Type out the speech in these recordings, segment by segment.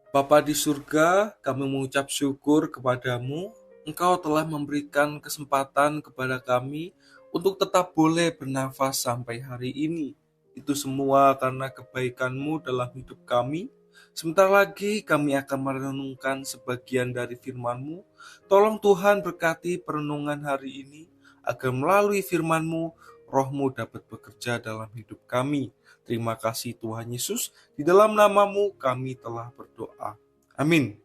Bapa di surga, kami mengucap syukur kepadamu. Engkau telah memberikan kesempatan kepada kami untuk tetap boleh bernafas sampai hari ini. Itu semua karena kebaikan-Mu dalam hidup kami. Sebentar lagi kami akan merenungkan sebagian dari firman-Mu. Tolong Tuhan berkati perenungan hari ini, agar melalui firman-Mu, Roh-Mu dapat bekerja dalam hidup kami. Terima kasih Tuhan Yesus, di dalam namamu kami telah berdoa. Amin.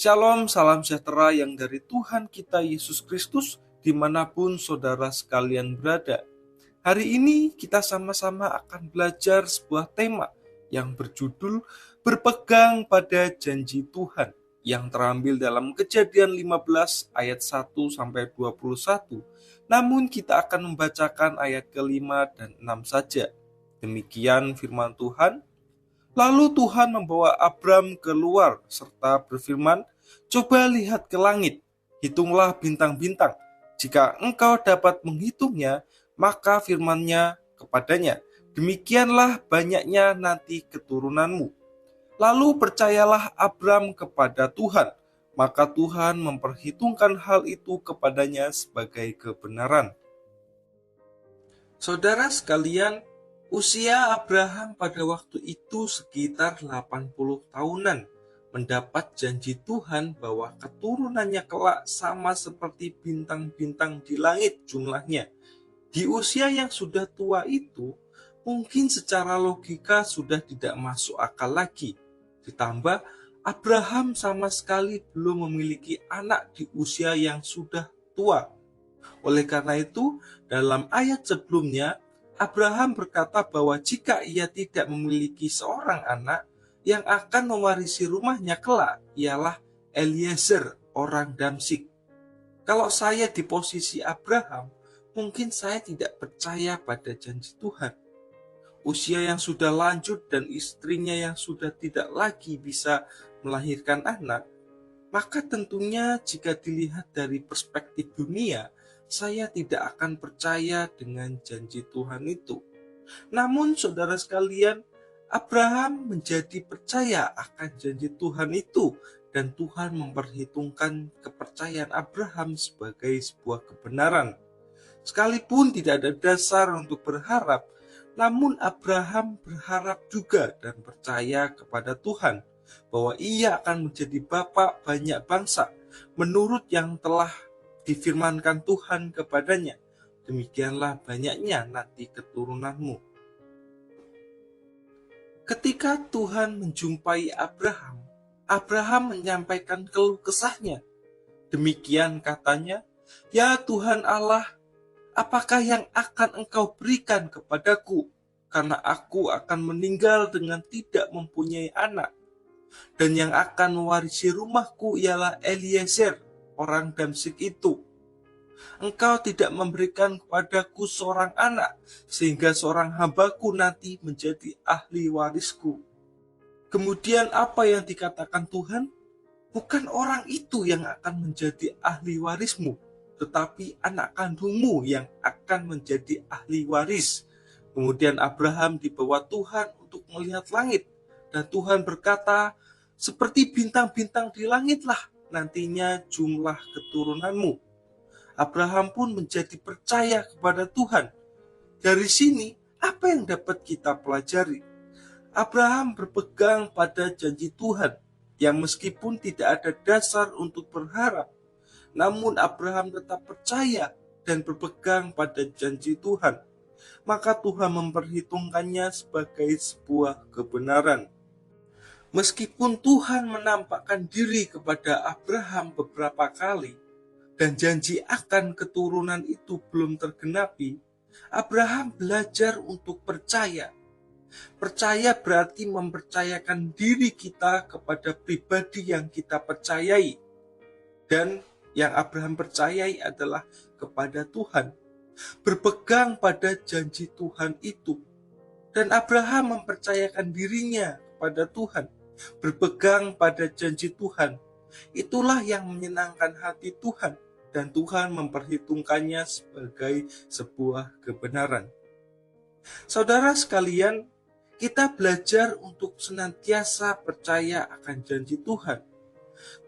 Shalom, salam sejahtera yang dari Tuhan kita Yesus Kristus dimanapun saudara sekalian berada. Hari ini kita sama-sama akan belajar sebuah tema yang berjudul Berpegang pada Janji Tuhan, yang terambil dalam Kejadian 15 ayat 1-21. Namun kita akan membacakan ayat ke-5 dan 6 saja. Demikian firman Tuhan. Lalu Tuhan membawa Abram keluar serta berfirman, "Coba lihat ke langit, hitunglah bintang-bintang. Jika engkau dapat menghitungnya, maka firman-Nya kepadanya, demikianlah banyaknya nanti keturunanmu." Lalu percayalah Abram kepada Tuhan, maka Tuhan memperhitungkan hal itu kepadanya sebagai kebenaran. Saudara sekalian, usia Abraham pada waktu itu sekitar 80 tahunan, mendapat janji Tuhan bahwa keturunannya kelak sama seperti bintang-bintang di langit jumlahnya. Di usia yang sudah tua itu, mungkin secara logika sudah tidak masuk akal lagi. Ditambah, Abraham sama sekali belum memiliki anak di usia yang sudah tua. Oleh karena itu, dalam ayat sebelumnya, Abraham berkata bahwa jika ia tidak memiliki seorang anak, yang akan mewarisi rumahnya kelak ialah Eliezer, orang Damsyik. Kalau saya di posisi Abraham, mungkin saya tidak percaya pada janji Tuhan. Usia yang sudah lanjut dan istrinya yang sudah tidak lagi bisa melahirkan anak, maka tentunya jika dilihat dari perspektif dunia, saya tidak akan percaya dengan janji Tuhan itu. Namun saudara sekalian, Abraham menjadi percaya akan janji Tuhan itu, dan Tuhan memperhitungkan kepercayaan Abraham sebagai sebuah kebenaran. Sekalipun tidak ada dasar untuk berharap, namun Abraham berharap juga dan percaya kepada Tuhan bahwa ia akan menjadi bapa banyak bangsa menurut yang telah difirmankan Tuhan kepadanya. Demikianlah banyaknya nanti keturunanmu. Ketika Tuhan menjumpai Abraham, Abraham menyampaikan keluh kesahnya. Demikian katanya, "Ya Tuhan Allah, apakah yang akan Engkau berikan kepadaku? Karena aku akan meninggal dengan tidak mempunyai anak. Dan yang akan mewarisi rumahku ialah Eliezer, orang Damsyik itu. Engkau tidak memberikan kepadaku seorang anak, sehingga seorang hambaku nanti menjadi ahli warisku." Kemudian apa yang dikatakan Tuhan? Bukan orang itu yang akan menjadi ahli warismu, tetapi anak kandungmu yang akan menjadi ahli waris. Kemudian Abraham dibawa Tuhan untuk melihat langit, dan Tuhan berkata, "Seperti bintang-bintang di langitlah nantinya jumlah keturunanmu." Abraham pun menjadi percaya kepada Tuhan. Dari sini, apa yang dapat kita pelajari? Abraham berpegang pada janji Tuhan, yang meskipun tidak ada dasar untuk berharap, namun Abraham tetap percaya dan berpegang pada janji Tuhan. Maka Tuhan memperhitungkannya sebagai sebuah kebenaran. Meskipun Tuhan menampakkan diri kepada Abraham beberapa kali, dan janji akan keturunan itu belum tergenapi, Abraham belajar untuk percaya. Percaya berarti mempercayakan diri kita kepada pribadi yang kita percayai. Dan yang Abraham percayai adalah kepada Tuhan. Berpegang pada janji Tuhan itu. Dan Abraham mempercayakan dirinya kepada Tuhan. Berpegang pada janji Tuhan. Itulah yang menyenangkan hati Tuhan. Dan Tuhan memperhitungkannya sebagai sebuah kebenaran. Saudara sekalian, Kita belajar untuk senantiasa percaya akan janji Tuhan.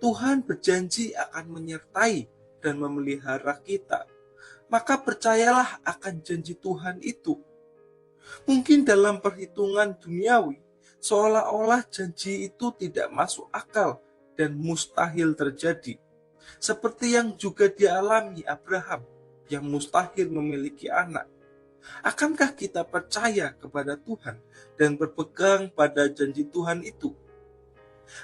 Tuhan berjanji akan menyertai dan memelihara kita. Maka percayalah akan janji Tuhan itu. Mungkin dalam perhitungan duniawi, seolah-olah janji itu tidak masuk akal dan mustahil terjadi. Seperti yang juga dialami Abraham, yang mustahil memiliki anak. Akankah kita percaya kepada Tuhan dan berpegang pada janji Tuhan itu?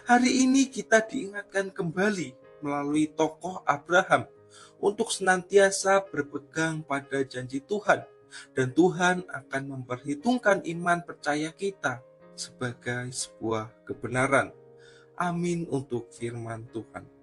Hari ini kita diingatkan kembali melalui tokoh Abraham untuk senantiasa berpegang pada janji Tuhan, dan Tuhan akan memperhitungkan iman percaya kita sebagai sebuah kebenaran. Amin untuk firman Tuhan.